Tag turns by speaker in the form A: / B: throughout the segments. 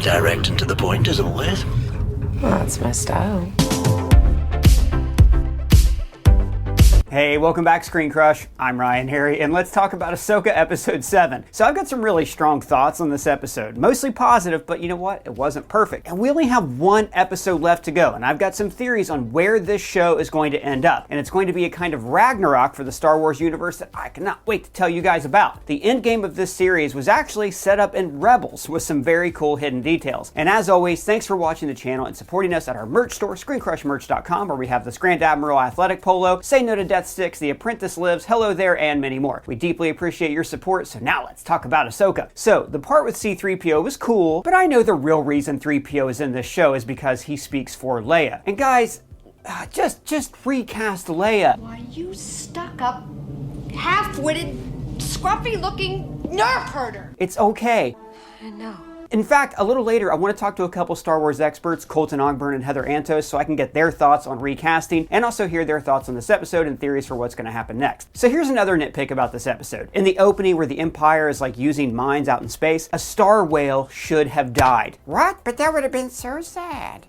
A: Direct and to the point as always.
B: Well, that's my style.
C: Hey, welcome back, Screen Crush. I'm Ryan Arey, and let's talk about AHSOKA Episode 7. So I've got some really strong thoughts on this episode. Mostly positive, but you know what? It wasn't perfect. And we only have one episode left to go, and I've got some theories on where this show is going to end up. And it's going to be a kind of Ragnarok for the Star Wars universe that I cannot wait to tell you guys about. The end game of this series was actually set up in Rebels with some very cool hidden details. And as always, thanks for watching the channel and supporting us at our merch store, ScreenCrushMerch.com, where we have this Grand Admiral Athletic Polo, Say No to Death Sticks, The Apprentice Lives, Hello There, and many more. We deeply appreciate your support, so now let's talk about AHSOKA. So, the part with C-3PO was cool, but I know the real reason 3PO is in this show is because he speaks for Leia. And guys, just recast Leia.
D: Why, you stuck-up, half-witted, scruffy-looking nerf herder.
C: It's okay.
D: I know.
C: In fact, a little later, I want to talk to a couple Star Wars experts, Colton Ogburn and Heather Antos, so I can get their thoughts on recasting and also hear their thoughts on this episode and theories for what's going to happen next. So here's another nitpick about this episode. In the opening, where the Empire is like using mines out in space, a star whale should have died. What? But that would have been so sad.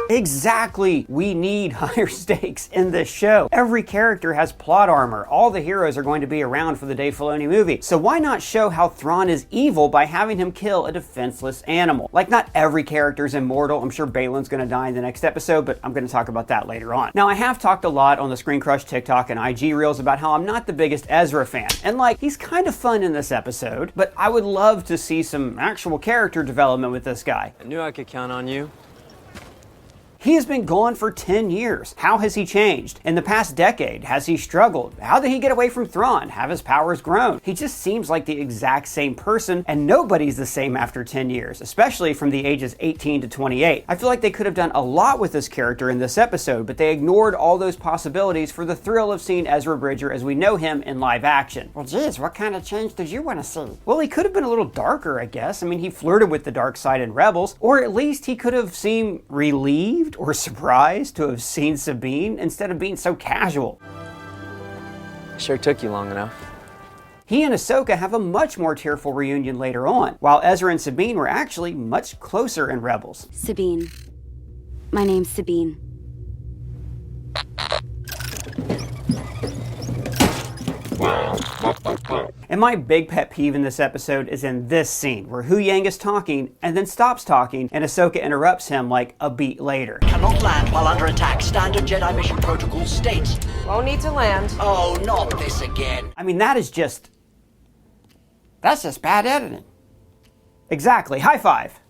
C: Exactly. We need higher stakes in this show. Every character has plot armor. All the heroes are going to be around for the Dave Filoni movie. So why not show how Thrawn is evil by having him kill a defenseless animal? Like, not every character is immortal. I'm sure Baylan's going to die in the next episode, but I'm going to talk about that later on. Now, I have talked a lot on the Screen Crush TikTok and IG Reels about how I'm not the biggest Ezra fan. And like, he's kind of fun in this episode, but I would love to see some actual character development with this guy.
E: I knew I could count on you.
C: He has been gone for 10 years. How has he changed? In the past decade, has he struggled? How did he get away from Thrawn? Have his powers grown? He just seems like the exact same person, and nobody's the same after 10 years, especially from the ages 18 to 28. I feel like they could have done a lot with this character in this episode, but they ignored all those possibilities for the thrill of seeing Ezra Bridger as we know him in live action. Well, geez, what kind of change did you want to see? Well, he could have been a little darker, I guess. I mean, he flirted with the dark side in Rebels, or at least he could have seemed relieved or surprised to have seen Sabine instead of being so casual.
E: Sure took you long enough.
C: He and AHSOKA have a much more tearful reunion later on, while Ezra and Sabine were actually much closer in Rebels.
F: Sabine. My name's Sabine.
C: And my big pet peeve in this episode is in this scene, where Hu Yang is talking and then stops talking, and AHSOKA interrupts him like a beat later.
A: Cannot land while under attack. Standard Jedi mission protocol states.
B: Won't need to land.
A: Oh, not this again.
C: I mean, that's just bad editing. Exactly. High five.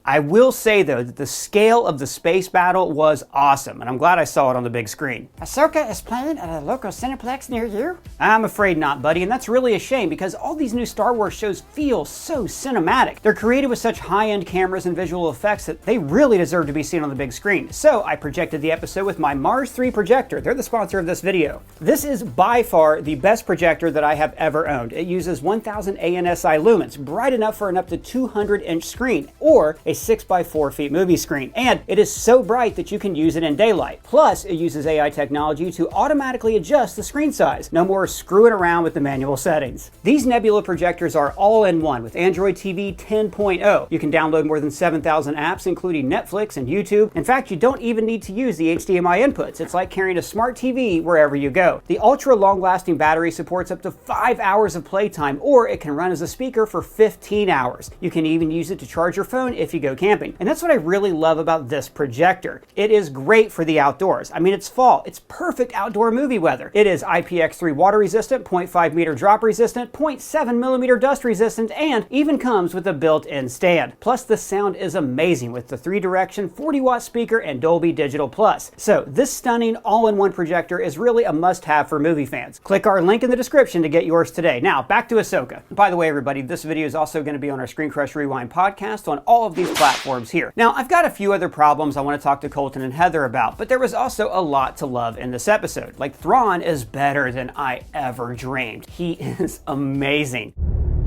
C: I will say, though, that the scale of the space battle was awesome, and I'm glad I saw it on the big screen. AHSOKA is playing at a local Cineplex near you? I'm afraid not, buddy, and that's really a shame because all these new Star Wars shows feel so cinematic. They're created with such high-end cameras and visual effects that they really deserve to be seen on the big screen. So I projected the episode with my Mars 3 projector. They're the sponsor of this video. This is by far the best projector that I have ever owned. It uses 1000 ANSI lumens, bright enough for an up to 200-inch screen, or a 6x4 feet movie screen, and it is so bright that you can use it in daylight. Plus, it uses AI technology to automatically adjust the screen size. No more screwing around with the manual settings. These Nebula projectors are all in one with Android TV 10.0. You can download more than 7,000 apps, including Netflix and YouTube. In fact, you don't even need to use the HDMI inputs. It's like carrying a smart TV wherever you go. The ultra long-lasting battery supports up to 5 hours of playtime, or it can run as a speaker for 15 hours. You can even use it to charge your phone if you go camping. And that's what I really love about this projector. It is great for the outdoors. I mean, it's fall. It's perfect outdoor movie weather. It is IPX3 water resistant, 0.5 meter drop resistant, 0.7 millimeter dust resistant, and even comes with a built-in stand. Plus, the sound is amazing with the 3-direction 40-watt speaker and Dolby Digital Plus. So this stunning all-in-one projector is really a must-have for movie fans. Click our link in the description to get yours today. Now, back to AHSOKA. By the way, everybody, this video is also going to be on our ScreenCrush Rewind podcast on all of these platforms here. Now, I've got a few other problems I want to talk to Colton and Heather about, but there was also a lot to love in this episode. Like, Thrawn is better than I ever dreamed. He is amazing.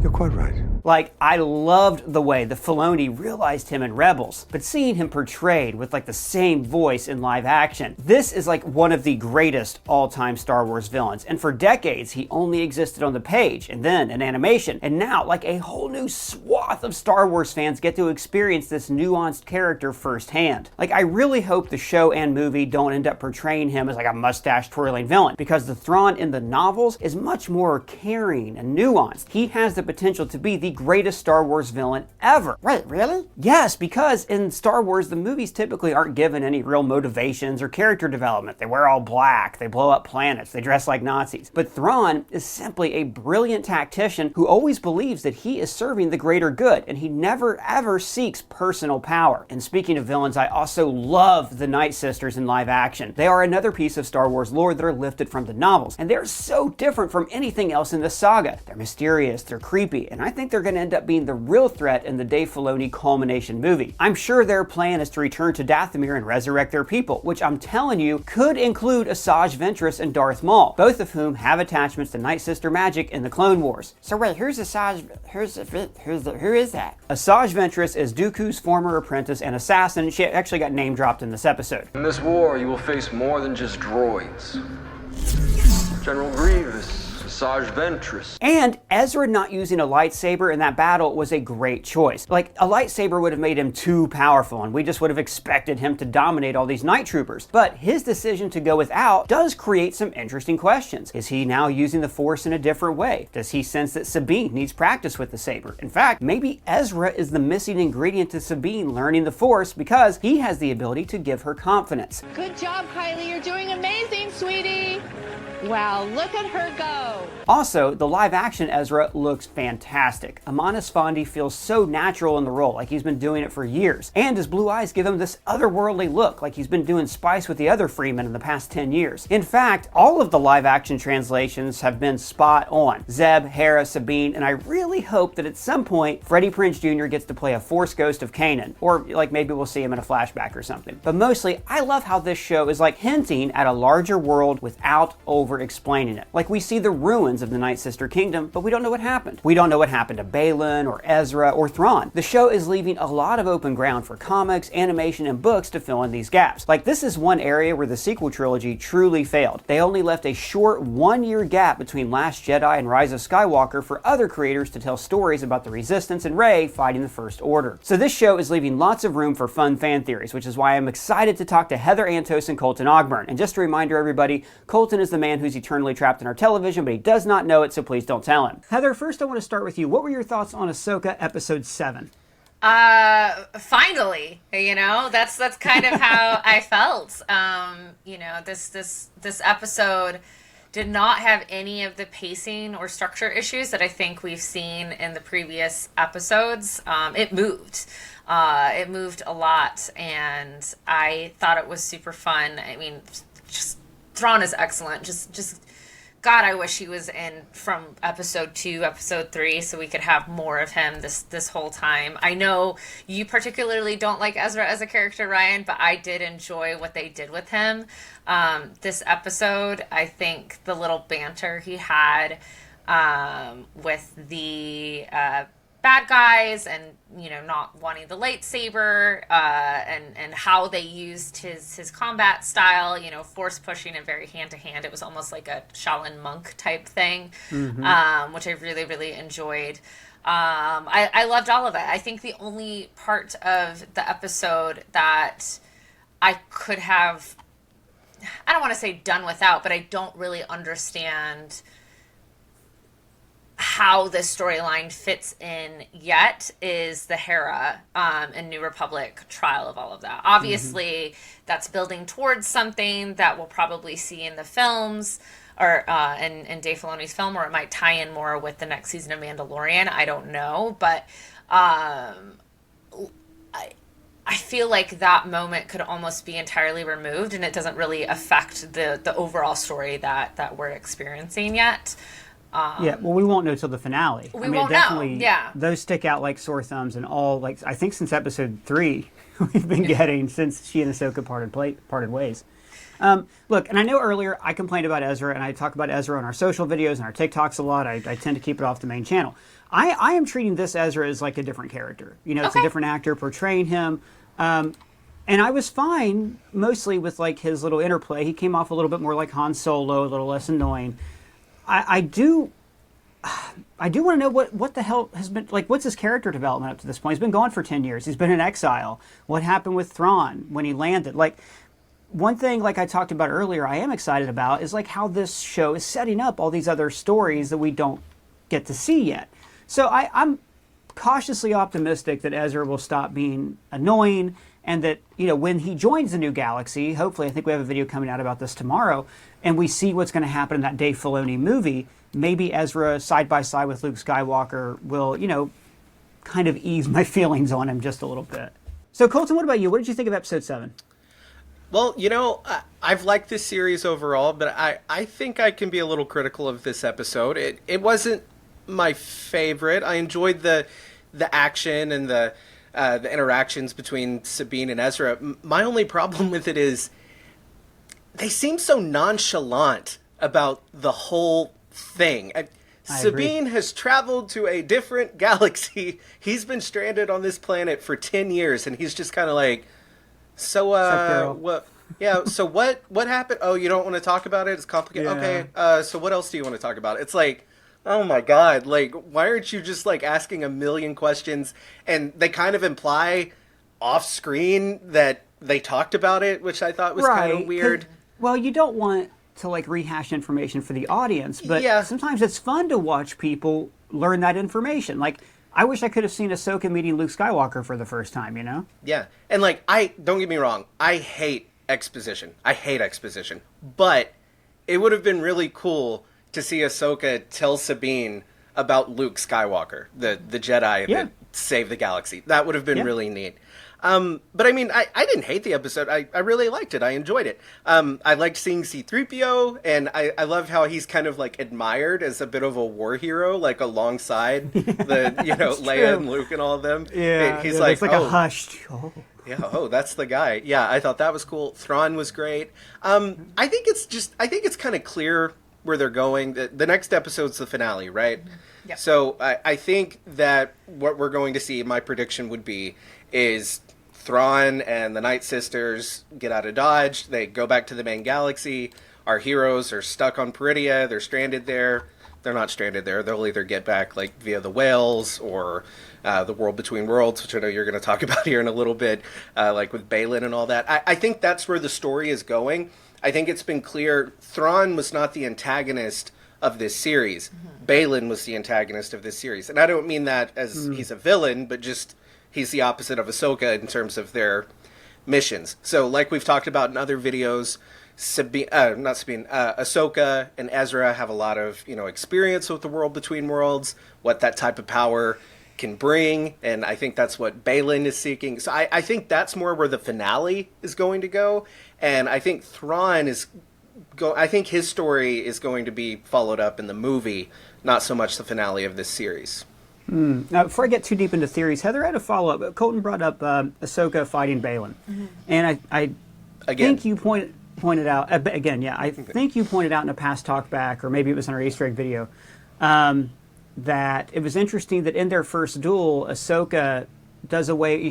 G: You're quite right.
C: Like, I loved the way the Filoni realized him in Rebels, but seeing him portrayed with like the same voice in live action, this is like one of the greatest all-time Star Wars villains. And for decades, he only existed on the page and then in animation. And now, like, a whole new swath of Star Wars fans get to experience this nuanced character firsthand. Like, I really hope the show and movie don't end up portraying him as like a mustache-twirling villain, because the Thrawn in the novels is much more caring and nuanced. He has the potential to be the greatest Star Wars villain ever.
A: Wait, really?
C: Yes, because in Star Wars, the movies typically aren't given any real motivations or character development. They wear all black, they blow up planets, they dress like Nazis. But Thrawn is simply a brilliant tactician who always believes that he is serving the greater good, and he never ever seeks personal power. And speaking of villains, I also love the Night Sisters in live action. They are another piece of Star Wars lore that are lifted from the novels, and they're so different from anything else in the saga. They're mysterious, they're creepy, and I think they're going to end up being the real threat in the Dave Filoni culmination movie. I'm sure their plan is to return to Dathomir and resurrect their people, which I'm telling you could include Asajj Ventress and Darth Maul, both of whom have attachments to Night Sister magic in the Clone Wars.
A: So wait, who is that?
C: Asajj Ventress is Dooku's former apprentice and assassin. She actually got name dropped in this episode.
G: In this war, you will face more than just droids. General Grievous, Asajj Ventress.
C: And Ezra not using a lightsaber in that battle was a great choice. Like, a lightsaber would have made him too powerful, and we just would have expected him to dominate all these night troopers. But his decision to go without does create some interesting questions. Is he now using the Force in a different way? Does he sense that Sabine needs practice with the saber? In fact, maybe Ezra is the missing ingredient to Sabine learning the Force, because he has the ability to give her confidence.
H: Good job, Kylie. You're doing amazing, sweetie. Wow, look at her go.
C: Also, the live-action Ezra looks fantastic. Amon Esfandi feels so natural in the role, like he's been doing it for years. And his blue eyes give him this otherworldly look, like he's been doing Spice with the other Freemen in the past 10 years. In fact, all of the live-action translations have been spot on. Zeb, Hera, Sabine, and I really hope that at some point, Freddie Prinze Jr. gets to play a Force ghost of Kanan. Or, like, maybe we'll see him in a flashback or something. But mostly, I love how this show is like hinting at a larger world without over-explaining it. Like, we see the ruins of the Night Sister Kingdom, but we don't know what happened. We don't know what happened to Baylan or Ezra or Thrawn. The show is leaving a lot of open ground for comics, animation, and books to fill in these gaps. Like, this is one area where the sequel trilogy truly failed. They only left a short 1-year gap between Last Jedi and Rise of Skywalker for other creators to tell stories about the Resistance and Rey fighting the First Order. So this show is leaving lots of room for fun fan theories, which is why I'm excited to talk to Heather Antos and Colton Ogburn. And just a reminder, everybody, Colton is the man who's eternally trapped in our television, but he does not know it, so please don't tell him. Heather, first I want to start with you. What were your thoughts on Ahsoka Episode 7?
I: Finally, that's kind of how I felt. This episode did not have any of the pacing or structure issues that I think we've seen in the previous episodes. It moved a lot, and I thought it was super fun. I mean, just Thrawn is excellent. Just God, I wish he was in from episode 2, episode 3, so we could have more of him this whole time. I know you particularly don't like Ezra as a character, Ryan, but I did enjoy what they did with him. This episode, I think the little banter he had with the bad guys and not wanting the lightsaber and how they used his combat style, force pushing and very hand to hand. It was almost like a Shaolin monk type thing, which I really, really enjoyed. I loved all of it. I think the only part of the episode that I could have, I don't want to say done without, but I don't really understand how this storyline fits in yet is the Hera and New Republic trial of all of that. Obviously, that's building towards something that we'll probably see in the films or in Dave Filoni's film, or it might tie in more with the next season of Mandalorian. I don't know, but I feel like that moment could almost be entirely removed, and it doesn't really affect the overall story that we're experiencing yet.
C: Yeah, well, we won't know till the finale.
I: We won't know, yeah.
C: Those stick out like sore thumbs, and all, like, I think since episode 3, we've been getting, since she and Ahsoka parted ways. Look, and I know earlier I complained about Ezra, and I talk about Ezra on our social videos and our TikToks a lot. I tend to keep it off the main channel. I am treating this Ezra as like a different character. You know, it's a different actor portraying him. And I was fine mostly with like his little interplay. He came off a little bit more like Han Solo, a little less annoying. I do want to know what the hell has been, like, what's his character development up to this point? He's been gone for 10 years. He's been in exile. What happened with Thrawn when he landed? Like, one thing, like I talked about earlier, I am excited about is like how this show is setting up all these other stories that we don't get to see yet. So I'm cautiously optimistic that Ezra will stop being annoying, and that, you know, when he joins the new galaxy, hopefully, I think we have a video coming out about this tomorrow, and we see what's going to happen in that Dave Filoni movie, maybe Ezra, side by side with Luke Skywalker, will, you know, kind of ease my feelings on him just a little bit. So, Colton, what about you? What did you think of episode 7?
J: Well, you know, I've liked this series overall, but I think I can be a little critical of this episode. It wasn't my favorite. I enjoyed the action and the interactions between Sabine and Ezra. My only problem with it is they seem so nonchalant about the whole thing. Sabine has traveled to a different galaxy. He's been stranded on this planet for 10 years, and he's just kind of like, so, what? Yeah, so what happened? Oh, you don't want to talk about it? It's complicated. Yeah. Okay, so what else do you want to talk about? It's like, oh my God, like, why aren't you just, like, asking a million questions? And they kind of imply off screen that they talked about it, which I thought was kind of weird.
C: Well, you don't want to, like, rehash information for the audience, but sometimes it's fun to watch people learn that information. Like, I wish I could have seen Ahsoka meeting Luke Skywalker for the first time, you know?
J: Yeah, and, like, don't get me wrong, I hate exposition. But it would have been really cool to see Ahsoka tell Sabine about Luke Skywalker, the Jedi that saved the galaxy. That would have been really neat. But I mean, I didn't hate the episode. I really liked it. I enjoyed it. I liked seeing C-3PO, and I love how he's kind of like admired as a bit of a war hero, like alongside the, you know, Leia and Luke and all of them.
C: Yeah,
J: he's
C: like, a hushed.
J: Oh. Yeah, that's the guy. Yeah, I thought that was cool. Thrawn was great. I think it's kind of clear where they're going. The next episode's the finale, right?
I: Yep.
J: So I think that what we're going to see, my prediction would be, is Thrawn and the Night Sisters get out of Dodge. They go back to the main galaxy. Our heroes are stuck on Peridia. They're stranded there. They're not stranded there. They'll either get back like via the whales or the World Between Worlds, which I know you're going to talk about here in a little bit, like with Baylan and all that. I think that's where the story is going. I think it's been clear Thrawn was not the antagonist of this series. Mm-hmm. Baylan was the antagonist of this series. And I don't mean that as he's a villain, but just he's the opposite of Ahsoka in terms of their missions. So like we've talked about in other videos, Ahsoka and Ezra have a lot of, you know, experience with the World Between Worlds, what that type of power can bring, and I think that's what Baylan is seeking. So I think that's more where the finale is going to go, and I think Thrawn I think his story is going to be followed up in the movie, not so much the finale of this series.
C: Now, before I get too deep into theories, Heather, I had a follow-up. Colton brought up Ahsoka fighting Baylan, and I think you pointed out again. Yeah, I think you pointed out in a past talkback, or maybe it was in our Easter egg video, that it was interesting that in their first duel, Ahsoka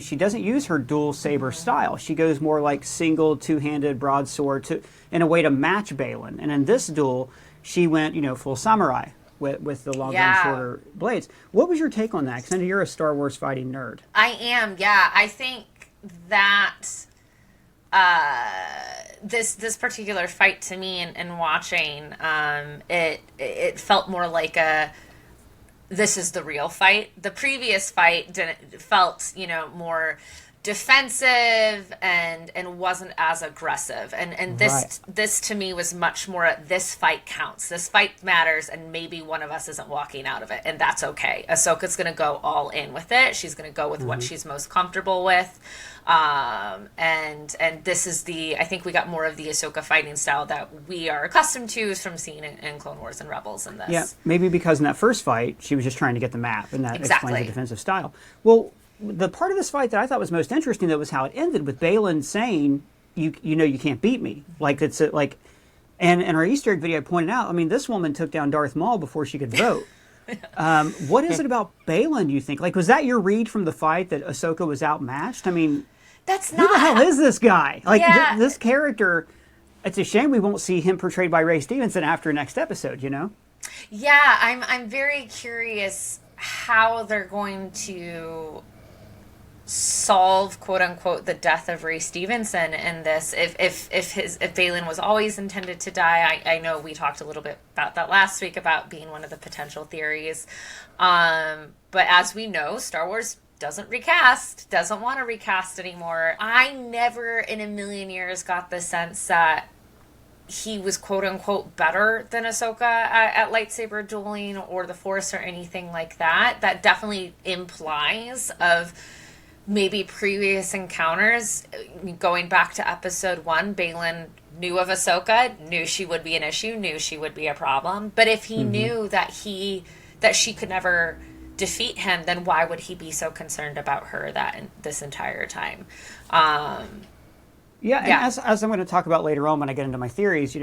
C: she doesn't use her dual saber style. She goes more like single, two-handed broadsword in a way to match Baylan. And in this duel, she went, you know, full samurai with the longer and shorter blades. What was your take on that? Because I know you're a Star Wars fighting nerd.
I: I am, yeah. I think that this particular fight to me and watching, it felt more like this is the real fight. The previous fight felt, you know, more defensive and wasn't as aggressive. And this to me was much more this fight counts. This fight matters, and maybe one of us isn't walking out of it, and that's okay. Ahsoka's going to go all in with it. She's going to go with what she's most comfortable with. And this is I think we got more of the Ahsoka fighting style that we are accustomed to from seeing in Clone Wars and Rebels in this.
C: Yeah, maybe because in that first fight, she was just trying to get the map, and that explains the defensive style. Well, the part of this fight that I thought was most interesting, though, was how it ended with Baylan saying, you know, you can't beat me. Like, it's like, and in our Easter egg video, I pointed out, I mean, this woman took down Darth Maul before she could vote. What is it about Baylan, you think? Like, was that your read from the fight that Ahsoka was outmatched? I mean,
I: That's
C: who
I: not.
C: the hell is this guy? Like,
I: Yeah.
C: this character, it's a shame we won't see him portrayed by Ray Stevenson after next episode, you know?
I: Yeah, I'm very curious how they're going to solve, quote unquote, the death of Ray Stevenson in this. If Baylan was always intended to die, I know we talked a little bit about that last week about being one of the potential theories. But as we know, Star Wars doesn't want to recast anymore. I never in a million years got the sense that he was quote unquote better than Ahsoka at lightsaber dueling or the Force or anything like that. That definitely implies of maybe previous encounters. Going back to episode 1, Baylan knew of Ahsoka, knew she would be an issue, knew she would be a problem. But if he knew that she could never defeat him, then why would he be so concerned about her this entire time?
C: Yeah, and as I'm going to talk about later on when I get into my theories,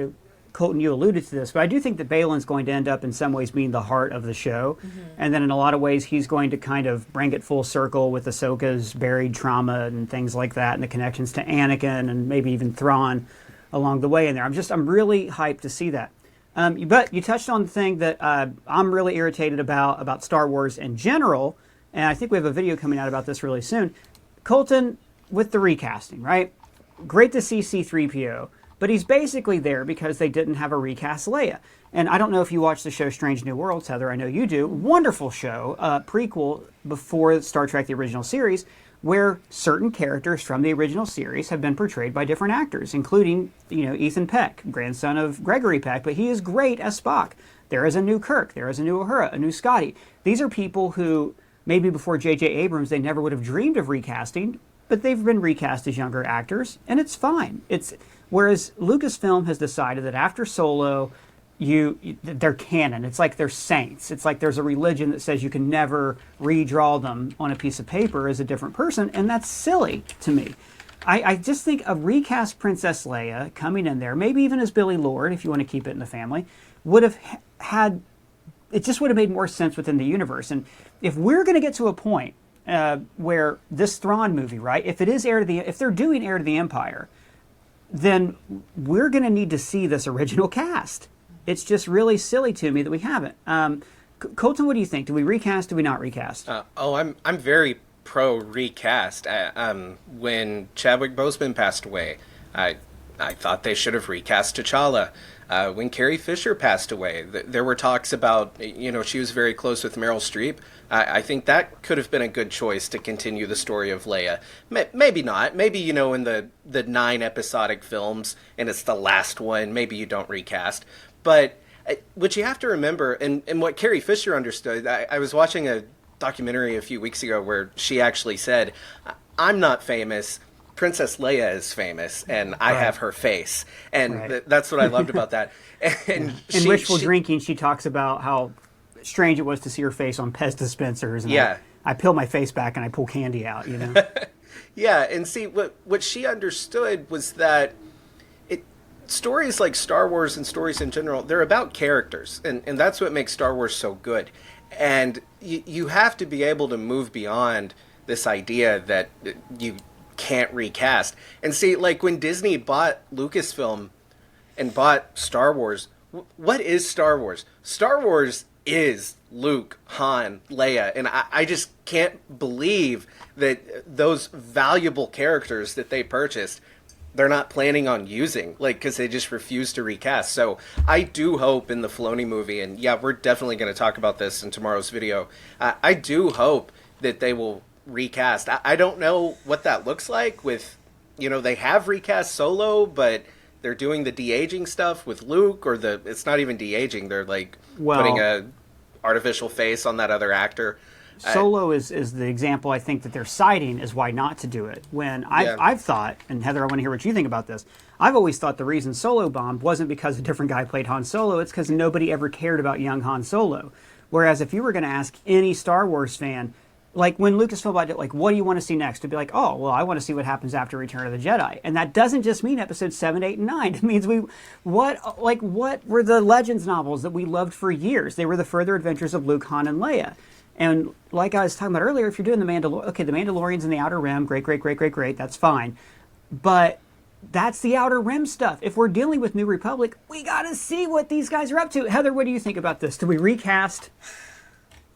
C: Colton, you alluded to this, but I do think that Baylan's going to end up in some ways being the heart of the show. And then in a lot of ways, he's going to kind of bring it full circle with Ahsoka's buried trauma and things like that, and the connections to Anakin and maybe even Thrawn along the way in there. I'm really hyped to see that. But you touched on the thing that I'm really irritated about Star Wars in general, and I think we have a video coming out about this really soon. Colton, with the recasting, right? Great to see C-3PO, but he's basically there because they didn't have a recast Leia. And I don't know if you watch the show Strange New Worlds, Heather. I know you do. Wonderful show, prequel before Star Trek, the original series, where certain characters from the original series have been portrayed by different actors, including, Ethan Peck, grandson of Gregory Peck, but he is great as Spock. There is a new Kirk. There is a new Uhura, a new Scotty. These are people who, maybe before J.J. Abrams, they never would have dreamed of recasting, but they've been recast as younger actors, and it's fine. Whereas Lucasfilm has decided that after Solo, they're canon. It's like they're saints. It's like there's a religion that says you can never redraw them on a piece of paper as a different person, and that's silly to me. I just think a recast Princess Leia coming in there, maybe even as Billy Lord, if you want to keep it in the family, would have had, it just would have made more sense within the universe. And if we're going to get to a point where this Thrawn movie, right, if they're doing Heir to the Empire, then we're going to need to see this original cast. It's just really silly to me that we haven't. Colton, what do you think? Do we recast? Do we not recast?
J: I'm very pro recast. When Chadwick Boseman passed away, I thought they should have recast T'Challa. When Carrie Fisher passed away, there were talks about, she was very close with Meryl Streep. I think that could have been a good choice to continue the story of Leia. Maybe not. Maybe, in the 9 episodic films, and it's the last one, maybe you don't recast. But what you have to remember, and what Carrie Fisher understood, I was watching a documentary a few weeks ago where she actually said, I'm not famous, Princess Leia is famous, and I have her face. And that's what I loved about that. And
C: in Wishful Drinking, she talks about how strange it was to see her face on Pez dispensers. And I peel my face back and I pull candy out,
J: Yeah, and see, what she understood was that stories like Star Wars and stories in general, they're about characters, and that's what makes Star Wars so good. And you have to be able to move beyond this idea that you can't recast. And see, like when Disney bought Lucasfilm and bought Star Wars, what is Star Wars? Star Wars is Luke, Han, Leia, and I just can't believe that those valuable characters that they purchased, they're not planning on using, because they just refuse to recast. So I do hope in the Filoni movie, and we're definitely going to talk about this in tomorrow's video, I do hope that they will recast. I don't know what that looks like with, they have recast Solo, but they're doing the de-aging stuff with Luke, or it's not even de-aging, they're putting a artificial face on that other actor.
C: Solo is the example I think that they're citing as why not to do it. When I've thought, and Heather, I want to hear what you think about this, I've always thought the reason Solo bombed wasn't because a different guy played Han Solo, it's because nobody ever cared about young Han Solo. Whereas if you were going to ask any Star Wars fan, like when Lucasfilm bought it, like, what do you want to see next? To be like, oh, well, I want to see what happens after Return of the Jedi. And that doesn't just mean episodes 7, 8, and 9. It means what were the Legends novels that we loved for years? They were the further adventures of Luke, Han, and Leia. And like I was talking about earlier, if you're doing the Mandalorian, okay, the Mandalorian's in the Outer Rim, great, that's fine. But that's the Outer Rim stuff. If we're dealing with New Republic, we gotta see what these guys are up to. Heather, what do you think about this? Do we recast?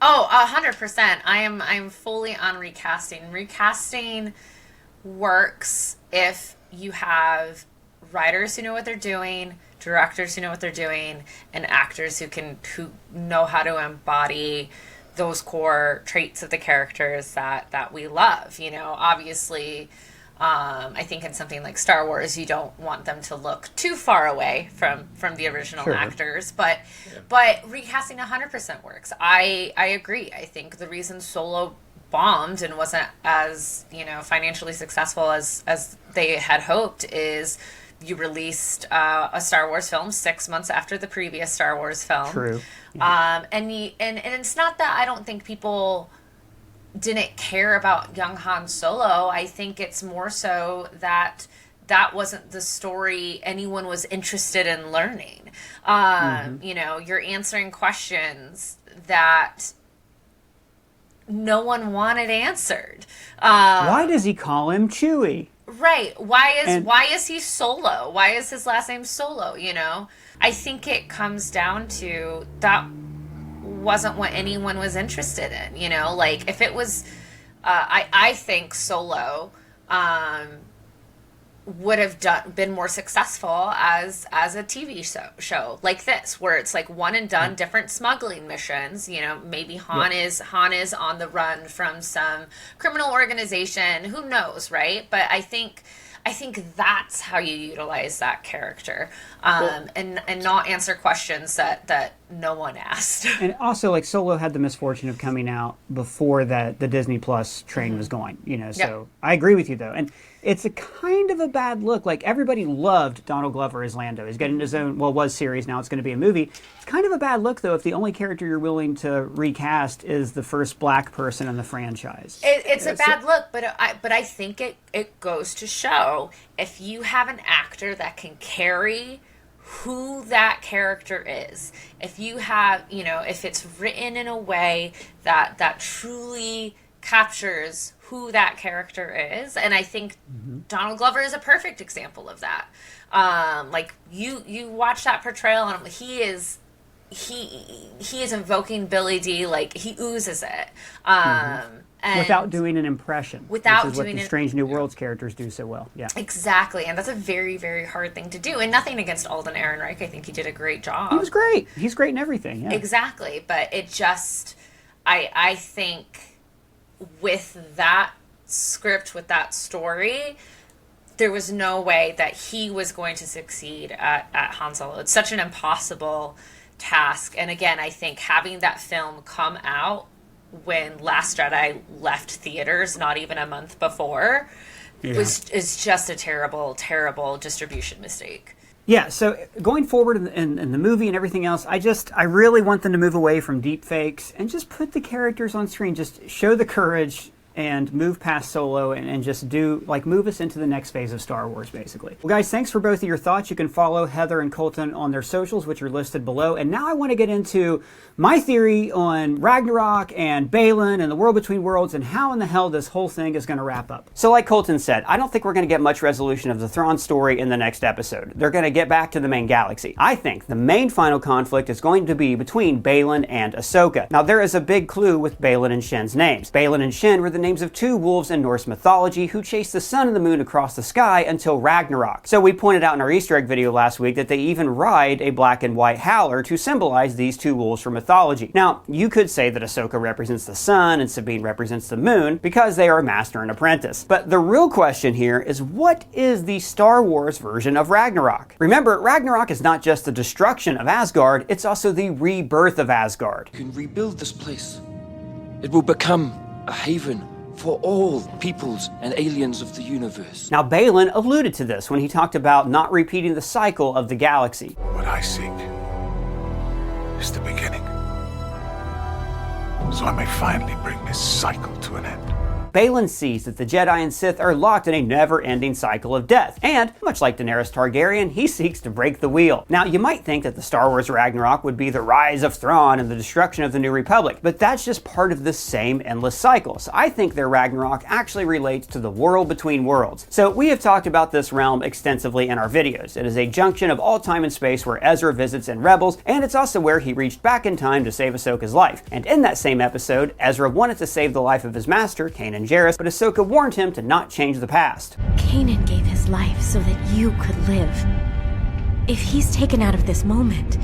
I: Oh, 100%. I'm fully on recasting. Recasting works if you have writers who know what they're doing, directors who know what they're doing, and actors who know how to embody those core traits of the characters that we love. You know, obviously, I think in something like Star Wars, you don't want them to look too far away from the original actors, but recasting 100% works. I agree. I think the reason Solo bombed and wasn't as, you know, financially successful as they had hoped is you released a Star Wars film 6 months after the previous Star Wars film.
C: True.
I: Yeah. And it's not that I don't think people didn't care about young Han Solo. I think it's more so that wasn't the story anyone was interested in learning. You know, you're answering questions that no one wanted answered.
C: Why does he call him Chewie?
I: Right. Why is he Solo? Why is his last name Solo? You know, I think it comes down to that wasn't what anyone was interested in. You know, like if it was, I think Solo would have been more successful as a TV show like this, where it's like one and done, different smuggling missions. You know, maybe Han is on the run from some criminal organization. Who knows, right? But I think that's how you utilize that character, and not answer questions that no one asked. And
C: also, like, Solo had the misfortune of coming out before that the Disney Plus train was going, you know, so I agree with you, though. And it's a kind of a bad look. Like, everybody loved Donald Glover as Lando. He's getting his own, was series, now it's going to be a movie. It's kind of a bad look, though, if the only character you're willing to recast is the first black person in the franchise.
I: It's a bad look, but I think it goes to show if you have an actor that can carry who that character is, if you have, you know, if it's written in a way that truly captures who that character is, and I think Donald Glover is a perfect example of that. Like you watch that portrayal, and he is invoking Billy D, like he oozes it. And
C: without doing an impression.
I: Without
C: which is
I: doing
C: what the Strange New Worlds characters do so well. Yeah. Exactly.
I: And that's a very, very hard thing to do. And nothing against Alden Ehrenreich. I think he did a great job.
C: He was great. He's great in everything. Yeah.
I: Exactly. But it just, I think with that script, with that story, there was no way that he was going to succeed at Han Solo. It's such an impossible task. And again, I think having that film come out when Last Jedi left theaters not even a month before is just a terrible, terrible distribution mistake.
C: Yeah, so going forward in the movie and everything else, I really want them to move away from deep fakes and just put the characters on screen. Just show the courage and move past Solo and just move us into the next phase of Star Wars, basically. Well, guys, thanks for both of your thoughts. You can follow Heather and Colton on their socials, which are listed below. And now I want to get into my theory on Ragnarok and Baylan and the World Between Worlds and how in the hell this whole thing is going to wrap up. So like Colton said, I don't think we're going to get much resolution of the Thrawn story in the next episode. They're going to get back to the main galaxy. I think the main final conflict is going to be between Baylan and AHSOKA. Now, there is a big clue with Baylan and Shen's names. Baylan and Shen were the names of two wolves in Norse mythology who chased the sun and the moon across the sky until Ragnarok. So we pointed out in our Easter egg video last week that they even ride a black and white howler to symbolize these two wolves from mythology. Now, you could say that AHSOKA represents the sun and Sabine represents the moon because they are master and apprentice. But the real question here is, what is the Star Wars version of Ragnarok? Remember, Ragnarok is not just the destruction of Asgard, it's also the rebirth of Asgard.
K: You can rebuild this place. It will become a haven for all peoples and aliens of the universe.
C: Now, Baylan alluded to this when he talked about not repeating the cycle of the galaxy.
L: What I seek is the beginning. so I may finally bring this cycle to an end.
C: Baylan sees that the Jedi and Sith are locked in a never-ending cycle of death, and, much like Daenerys Targaryen, he seeks to break the wheel. Now, you might think that the Star Wars Ragnarok would be the rise of Thrawn and the destruction of the New Republic, but that's just part of the same endless cycle. So I think their Ragnarok actually relates to the world between worlds. So we have talked about this realm extensively in our videos. It is a junction of all time and space where Ezra visits in Rebels, and it's also where he reached back in time to save Ahsoka's life. And in that same episode, Ezra wanted to save the life of his master, Kanan Jarrus, but Ahsoka warned him to not change the past.
M: Kanan gave his life so that you could live. If he's taken out of this moment,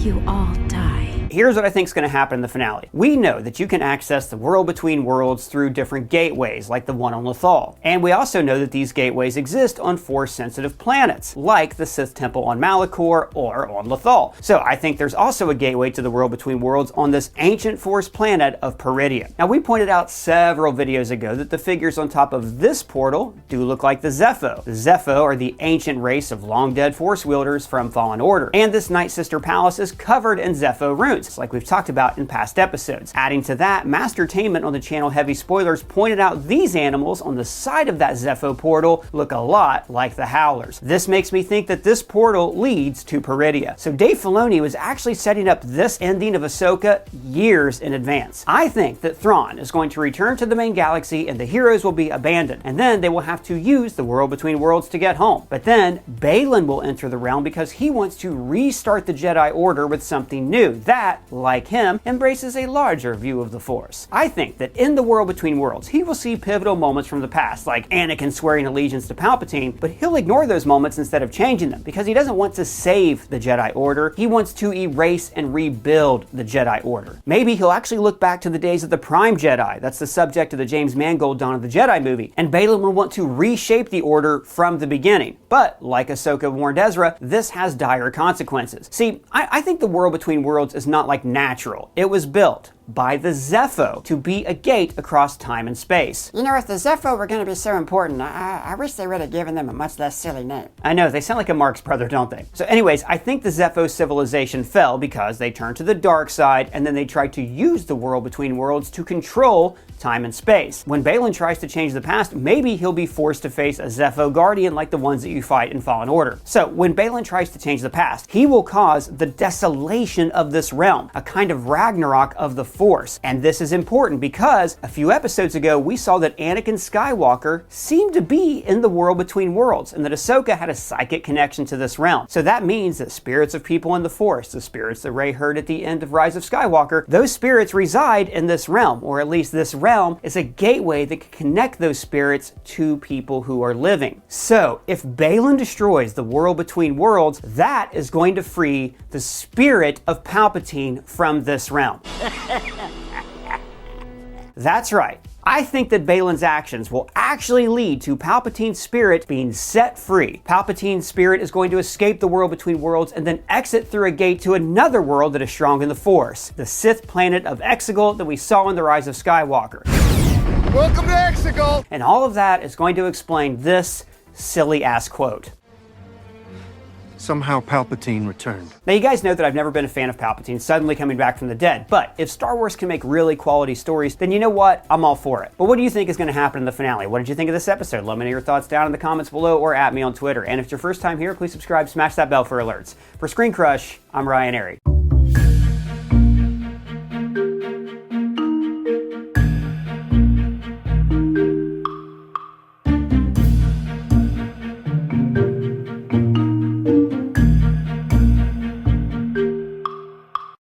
M: you all die.
C: Here's what I think is going to happen in the finale. We know that you can access the world between worlds through different gateways, like the one on Lothal. And we also know that these gateways exist on Force-sensitive planets, like the Sith Temple on Malachor or on Lothal. So I think there's also a gateway to the world between worlds on this ancient Force planet of Peridia. Now, we pointed out several videos ago that the figures on top of this portal do look like the Zepho. The Zepho are the ancient race of long-dead Force wielders from Fallen Order. And this Night Sister Palace is covered in Zepho runes, like we've talked about in past episodes. Adding to that, Mastertainment on the channel Heavy Spoilers pointed out these animals on the side of that Zepho portal look a lot like the Howlers. This makes me think that this portal leads to Peridia. So Dave Filoni was actually setting up this ending of Ahsoka years in advance. I think that Thrawn is going to return to the main galaxy and the heroes will be abandoned, and then they will have to use the world between worlds to get home. But then Baylan will enter the realm because he wants to restart the Jedi Order with something new that, like him, embraces a larger view of the Force. I think that in the world between worlds, he will see pivotal moments from the past, like Anakin swearing allegiance to Palpatine, but he'll ignore those moments instead of changing them, because he doesn't want to save the Jedi Order, he wants to erase and rebuild the Jedi Order. Maybe he'll actually look back to the days of the Prime Jedi, that's the subject of the James Mangold Dawn of the Jedi movie, and Baylan will want to reshape the Order from the beginning. But, like Ahsoka warned Ezra, this has dire consequences. See, I think the world between worlds is not like natural. It was built by the Zepho to be a gate across time and space.
N: You know, if the Zepho were going to be so important, I wish they would have given them a much less silly name.
C: I know, they sound like a Marx brother, don't they? So anyways, I think the Zepho civilization fell because they turned to the dark side and then they tried to use the world between worlds to control time and space. When Baylan tries to change the past, maybe he'll be forced to face a Zepho guardian like the ones that you fight in Fallen Order. So when Baylan tries to change the past, he will cause the desolation of this realm, a kind of Ragnarok of the Force. And this is important because a few episodes ago, we saw that Anakin Skywalker seemed to be in the world between worlds and that Ahsoka had a psychic connection to this realm. So that means that spirits of people in the Force, the spirits that Rey heard at the end of Rise of Skywalker, those spirits reside in this realm, or at least this realm is a gateway that can connect those spirits to people who are living. So if Baylan destroys the world between worlds, that is going to free the spirit of Palpatine from this realm. That's right. I think that Baylan's actions will actually lead to Palpatine's spirit being set free. Palpatine's spirit is going to escape the world between worlds and then exit through a gate to another world that is strong in the Force, the Sith planet of Exegol that we saw in The Rise of Skywalker.
O: Welcome to Exegol!
C: And all of that is going to explain this silly-ass quote.
O: Somehow Palpatine returned.
C: Now, you guys know that I've never been a fan of Palpatine suddenly coming back from the dead, but if Star Wars can make really quality stories, then you know what? I'm all for it. But what do you think is going to happen in the finale? What did you think of this episode? Let me know your thoughts down in the comments below or at me on Twitter. And if it's your first time here, please subscribe, smash that bell for alerts. For ScreenCrush, I'm Ryan Arey.